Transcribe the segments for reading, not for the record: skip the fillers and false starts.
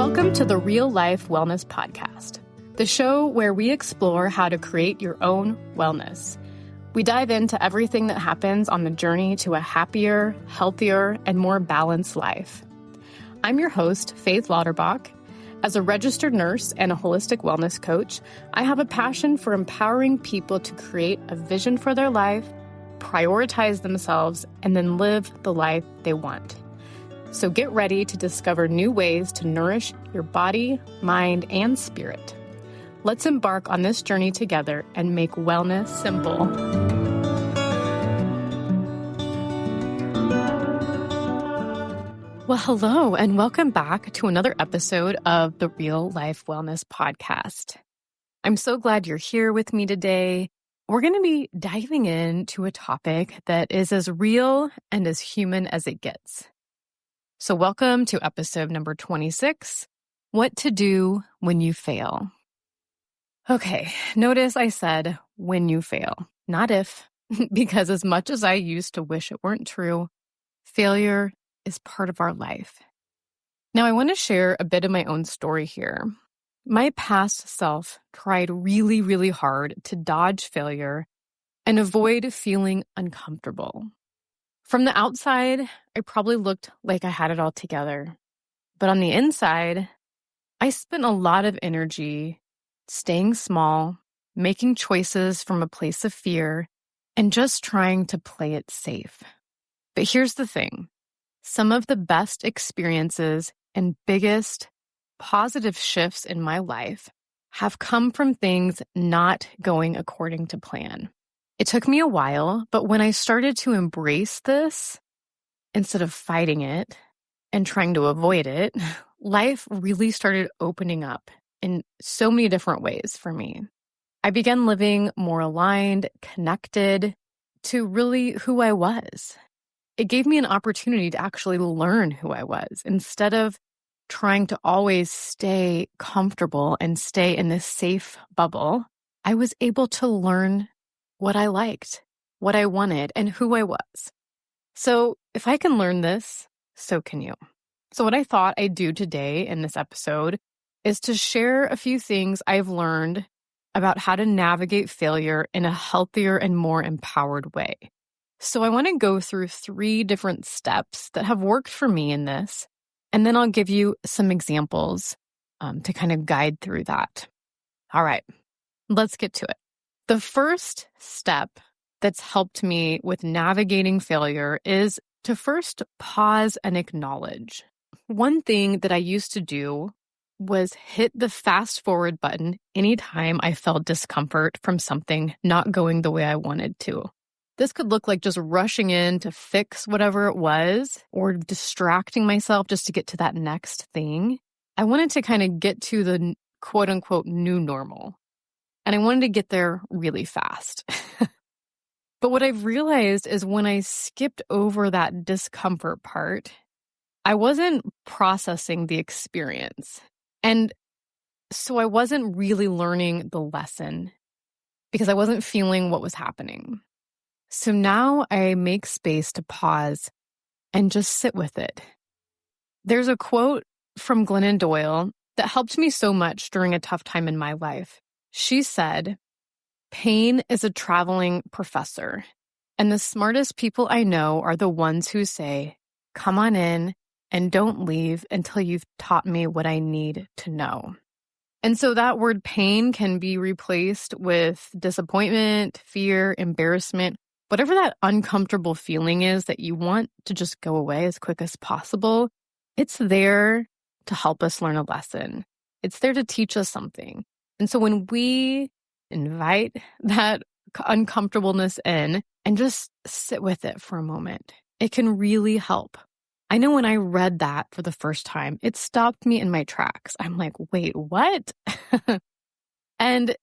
Welcome to the Real Life Wellness Podcast, the show where we explore how to create your own wellness. We dive into everything that happens on the journey to a happier, healthier, and more balanced life. I'm your host, Faith Lauterbach. As a registered nurse and a holistic wellness coach, I have a passion for empowering people to create a vision for their life, prioritize themselves, and then live the life they want. So get ready to discover new ways to nourish your body, mind, and spirit. Let's embark on this journey together and make wellness simple. Well, hello, and welcome back to another episode of the Real Life Wellness Podcast. I'm so glad you're here with me today. We're going to be diving into a topic that is as real and as human as it gets. So welcome to episode number 26, What to Do When You Fail. Okay, notice I said when you fail, not if, because as much as I used to wish it weren't true, failure is part of our life. Now, I want to share a bit of my own story here. My past self tried really, really hard to dodge failure and avoid feeling uncomfortable. From the outside, I probably looked like I had it all together. But on the inside, I spent a lot of energy staying small, making choices from a place of fear, and just trying to play it safe. But here's the thing. Some of the best experiences and biggest positive shifts in my life have come from things not going according to plan. It took me a while, but when I started to embrace this, instead of fighting it and trying to avoid it, life really started opening up in so many different ways for me. I began living more aligned, connected to really who I was. It gave me an opportunity to actually learn who I was instead of trying to always stay comfortable and stay in this safe bubble. I was able to learn what I liked, what I wanted, and who I was. So if I can learn this, so can you. So what I thought I'd do today in this episode is to share a few things I've learned about how to navigate failure in a healthier and more empowered way. So I want to go through 3 different steps that have worked for me in this, and then I'll give you some examples to kind of guide through that. All right, let's get to it. The first step that's helped me with navigating failure is to first pause and acknowledge. One thing that I used to do was hit the fast forward button anytime I felt discomfort from something not going the way I wanted to. This could look like just rushing in to fix whatever it was or distracting myself just to get to that next thing. I wanted to kind of get to the quote unquote new normal. And I wanted to get there really fast. But what I've realized is when I skipped over that discomfort part, I wasn't processing the experience. And so I wasn't really learning the lesson because I wasn't feeling what was happening. So now I make space to pause and just sit with it. There's a quote from Glennon Doyle that helped me so much during a tough time in my life. She said, "Pain is a traveling professor, and the smartest people I know are the ones who say, 'Come on in and don't leave until you've taught me what I need to know.'" And so that word pain can be replaced with disappointment, fear, embarrassment, whatever that uncomfortable feeling is that you want to just go away as quick as possible. It's there to help us learn a lesson. It's there to teach us something. And so when we invite that uncomfortableness in and just sit with it for a moment, it can really help. I know when I read that for the first time, it stopped me in my tracks. I'm like, wait, what? And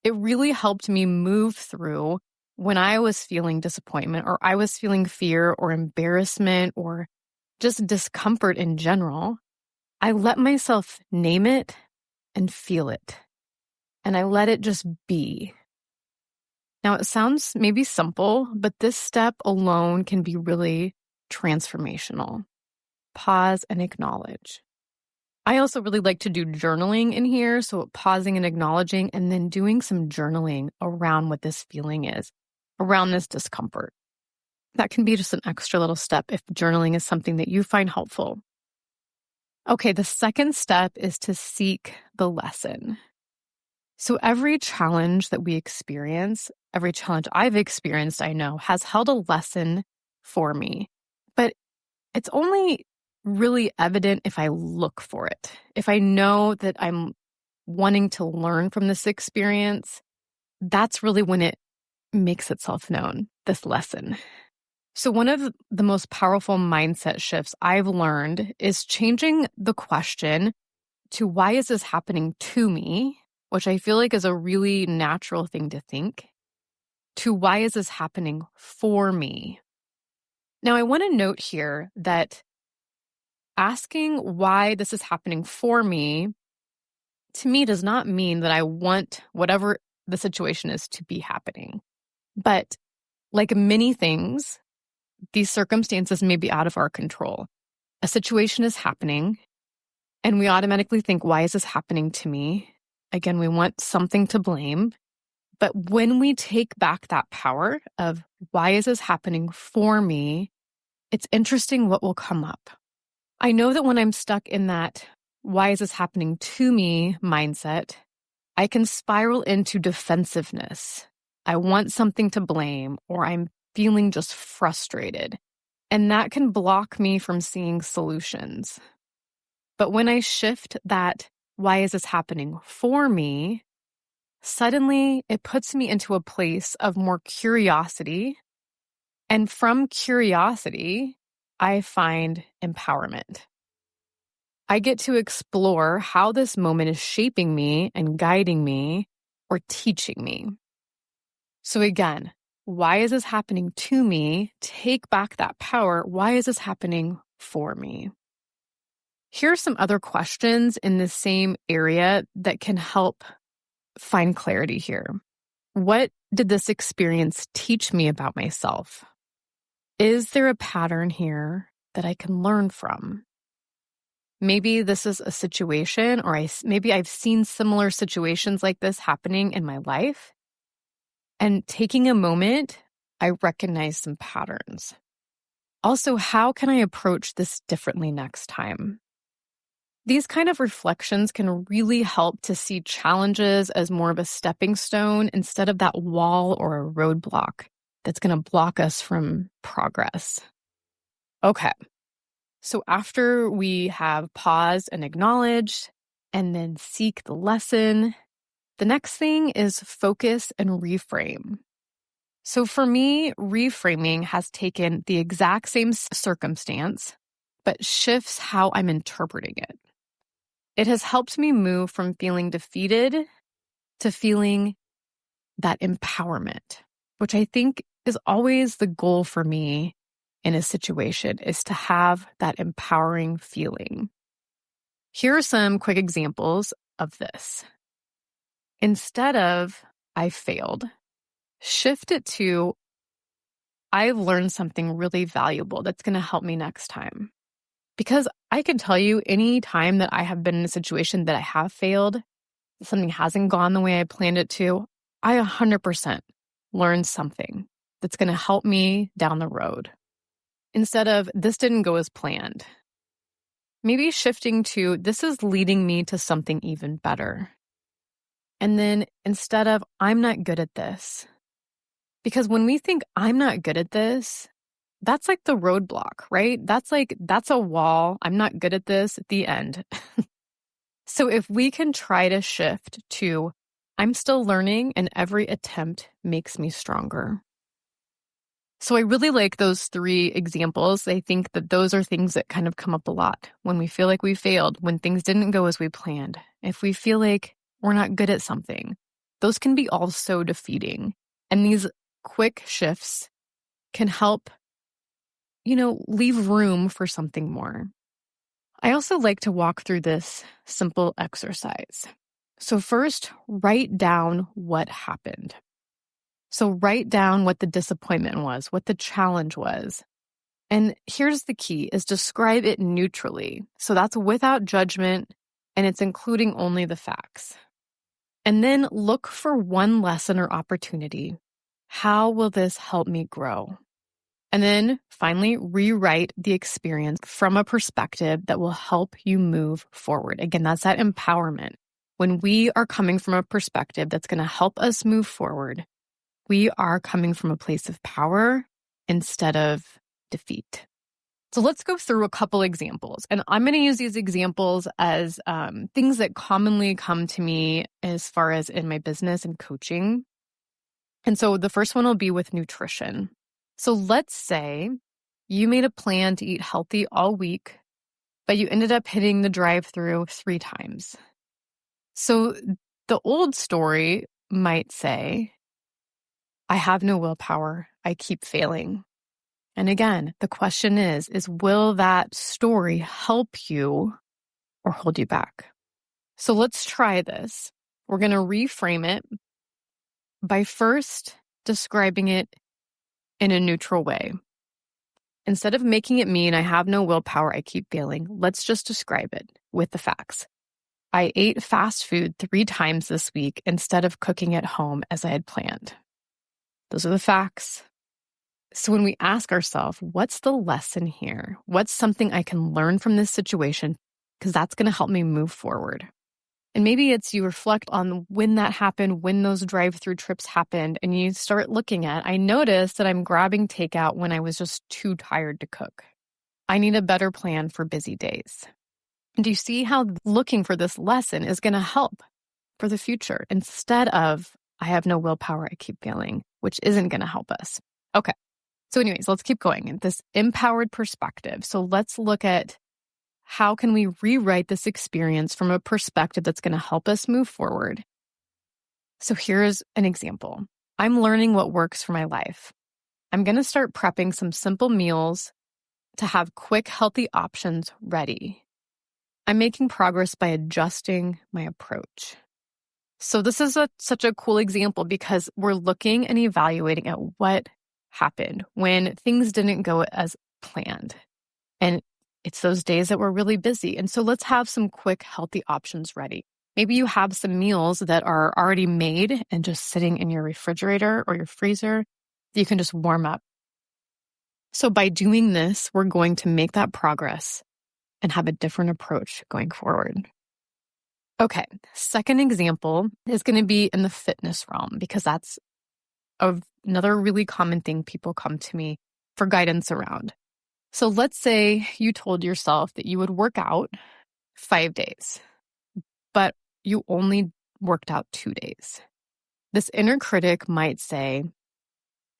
it really helped me move through when I was feeling disappointment or I was feeling fear or embarrassment or just discomfort in general. I let myself name it and feel it. And I let it just be. Now, it sounds maybe simple, but this step alone can be really transformational. Pause and acknowledge. I also really like to do journaling in here. So pausing and acknowledging, and then doing some journaling around what this feeling is, around this discomfort. That can be just an extra little step if journaling is something that you find helpful. Okay, the second step is to seek the lesson. So every challenge that we experience, every challenge I've experienced, I know, has held a lesson for me. But it's only really evident if I look for it. If I know that I'm wanting to learn from this experience, that's really when it makes itself known, this lesson. So one of the most powerful mindset shifts I've learned is changing the question to why is this happening to me, which I feel like is a really natural thing to think, to why is this happening for me? Now, I want to note here that asking why this is happening for me, to me, does not mean that I want whatever the situation is to be happening. But like many things, these circumstances may be out of our control. A situation is happening, and we automatically think, why is this happening to me? Again, we want something to blame. But when we take back that power of why is this happening for me, it's interesting what will come up. I know that when I'm stuck in that why is this happening to me mindset, I can spiral into defensiveness. I want something to blame, or I'm feeling just frustrated. And that can block me from seeing solutions. But when I shift that, why is this happening for me? Suddenly it puts me into a place of more curiosity. And from curiosity, I find empowerment. I get to explore how this moment is shaping me and guiding me or teaching me. So again, why is this happening to me? Take back that power. Why is this happening for me? Here are some other questions in the same area that can help find clarity here. What did this experience teach me about myself? Is there a pattern here that I can learn from? Maybe this is a situation, or maybe I've seen similar situations like this happening in my life. And taking a moment, I recognize some patterns. Also, how can I approach this differently next time? These kind of reflections can really help to see challenges as more of a stepping stone instead of that wall or a roadblock that's going to block us from progress. Okay, so after we have paused and acknowledged and then seek the lesson, the next thing is focus and reframe. So for me, reframing has taken the exact same circumstance, but shifts how I'm interpreting it. It has helped me move from feeling defeated to feeling that empowerment, which I think is always the goal for me in a situation, is to have that empowering feeling. Here are some quick examples of this. Instead of I failed, shift it to I've learned something really valuable that's going to help me next time. Because I can tell you, any time that I have been in a situation that I have failed, something hasn't gone the way I planned it to, I 100% learned something that's going to help me down the road. Instead of this didn't go as planned. Maybe shifting to this is leading me to something even better. And then instead of I'm not good at this. Because when we think I'm not good at this, that's like the roadblock, right? That's a wall. I'm not good at this at the end. So if we can try to shift to I'm still learning and every attempt makes me stronger. So I really like those three examples. I think that those are things that kind of come up a lot when we feel like we failed, when things didn't go as we planned. If we feel like we're not good at something, those can be all so defeating. And these quick shifts can help, leave room for something more. I also like to walk through this simple exercise. So first, write down what happened. So write down what the disappointment was, what the challenge was, And here's the key is describe it neutrally. So that's without judgment, and it's including only the facts. And then look for one lesson or opportunity. How will this help me grow? And then finally, rewrite the experience from a perspective that will help you move forward. Again, that's that empowerment. When we are coming from a perspective that's going to help us move forward, we are coming from a place of power instead of defeat. So let's go through a couple examples. And I'm going to use these examples as things that commonly come to me as far as in my business and coaching. And so the first one will be with nutrition. So let's say you made a plan to eat healthy all week, but you ended up hitting the drive-through 3 times. So the old story might say, I have no willpower. I keep failing. And again, the question is will that story help you or hold you back? So let's try this. We're going to reframe it by first describing it in a neutral way. Instead of making it mean I have no willpower, I keep failing, let's just describe it with the facts. I ate fast food 3 times this week instead of cooking at home as I had planned. Those are the facts. So when we ask ourselves, what's the lesson here? What's something I can learn from this situation? Because that's going to help me move forward. And maybe it's you reflect on when that happened, when those drive-through trips happened, and you start looking at, I noticed that I'm grabbing takeout when I was just too tired to cook. I need a better plan for busy days. And do you see how looking for this lesson is going to help for the future instead of, I have no willpower, I keep failing, which isn't going to help us. Okay. So anyways, let's keep going in this empowered perspective. So let's look at how can we rewrite this experience from a perspective that's going to help us move forward. So here's an example. I'm learning what works for my life. I'm going to start prepping some simple meals to have quick, healthy options ready. I'm making progress by adjusting my approach. So this is such a cool example because we're looking and evaluating at what happened when things didn't go as planned. And it's those days that we're really busy. And so let's have some quick, healthy options ready. Maybe you have some meals that are already made and just sitting in your refrigerator or your freezer that you can just warm up. So by doing this, we're going to make that progress and have a different approach going forward. Okay, second example is going to be in the fitness realm because that's another really common thing people come to me for guidance around. So let's say you told yourself that you would work out 5 days, but you only worked out 2 days. This inner critic might say,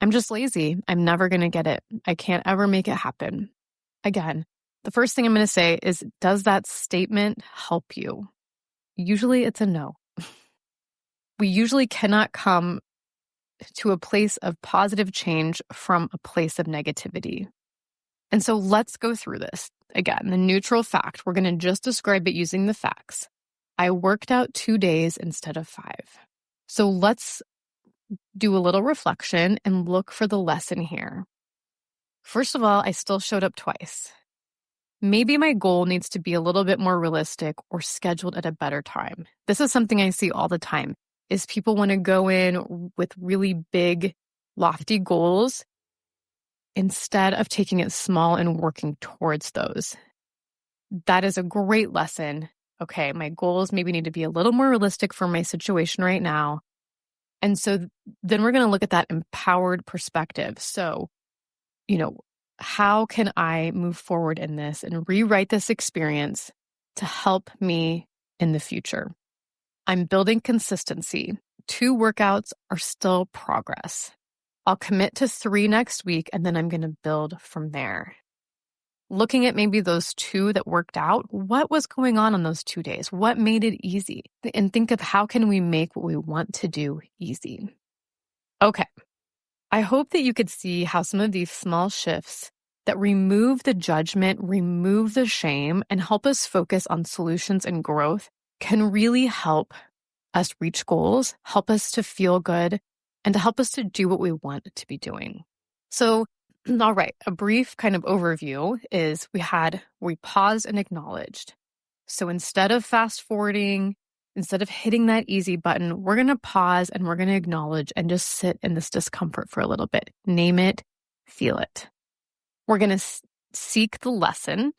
I'm just lazy. I'm never going to get it. I can't ever make it happen. Again, the first thing I'm going to say is, does that statement help you? Usually it's a no. We usually cannot come to a place of positive change from a place of negativity. And so let's go through this. Again, the neutral fact, we're going to just describe it using the facts. I worked out 2 days instead of 5. So let's do a little reflection and look for the lesson here. First of all, I still showed up twice. Maybe my goal needs to be a little bit more realistic or scheduled at a better time. This is something I see all the time, is people want to go in with really big, lofty goals instead of taking it small and working towards those. That is a great lesson. Okay, my goals maybe need to be a little more realistic for my situation right now. And so then we're going to look at that empowered perspective. So, how can I move forward in this and rewrite this experience to help me in the future? I'm building consistency. 2 workouts are still progress. I'll commit to 3 next week, and then I'm going to build from there. Looking at maybe those 2 that worked out, what was going on those 2 days? What made it easy? And think of how can we make what we want to do easy? Okay. I hope that you could see how some of these small shifts that remove the judgment, remove the shame, and help us focus on solutions and growth can really help us reach goals, help us to feel good, and to help us to do what we want to be doing. So All right, a brief kind of overview is we paused and acknowledged. So instead of fast forwarding, instead of hitting that easy button, we're going to pause and we're going to acknowledge and just sit in this discomfort for a little bit. Name it, feel it. We're going to seek the lesson.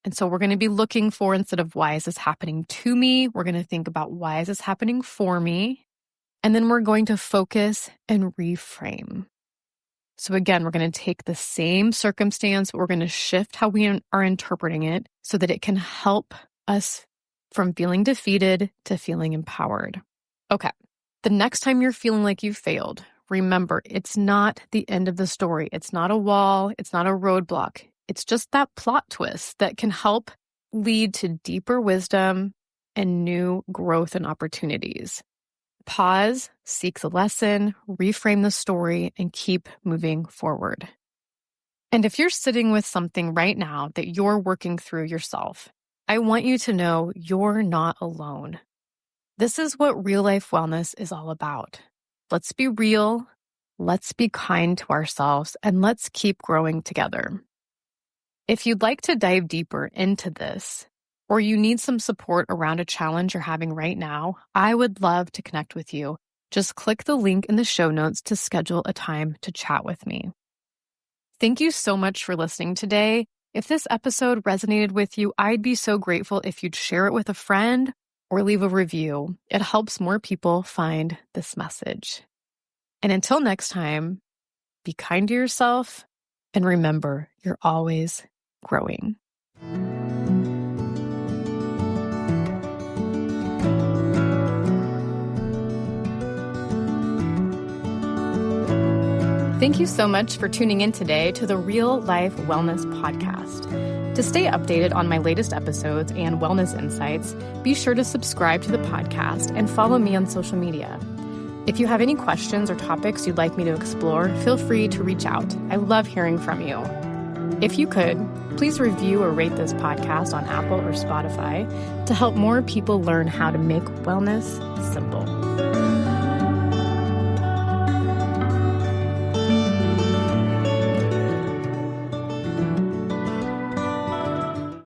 And so we're going to be looking for, instead of why is this happening to me, we're going to think about why is this happening for me? And then we're going to focus and reframe. So again, we're going to take the same circumstance, but we're going to shift how we are interpreting it so that it can help us from feeling defeated to feeling empowered. Okay, the next time you're feeling like you failed, remember, it's not the end of the story. It's not a wall. It's not a roadblock. It's just that plot twist that can help lead to deeper wisdom and new growth and opportunities. Pause, seek the lesson, reframe the story, and keep moving forward. And if you're sitting with something right now that you're working through yourself, I want you to know you're not alone. This is what real life wellness is all about. Let's be real, let's be kind to ourselves, and let's keep growing together. If you'd like to dive deeper into this, or you need some support around a challenge you're having right now, I would love to connect with you. Just click the link in the show notes to schedule a time to chat with me. Thank you so much for listening today. If this episode resonated with you, I'd be so grateful if you'd share it with a friend or leave a review. It helps more people find this message. And until next time, be kind to yourself and remember, you're always growing. Thank you so much for tuning in today to the Real Life Wellness Podcast. To stay updated on my latest episodes and wellness insights, be sure to subscribe to the podcast and follow me on social media. If you have any questions or topics you'd like me to explore, feel free to reach out. I love hearing from you. If you could, please review or rate this podcast on Apple or Spotify to help more people learn how to make wellness simple.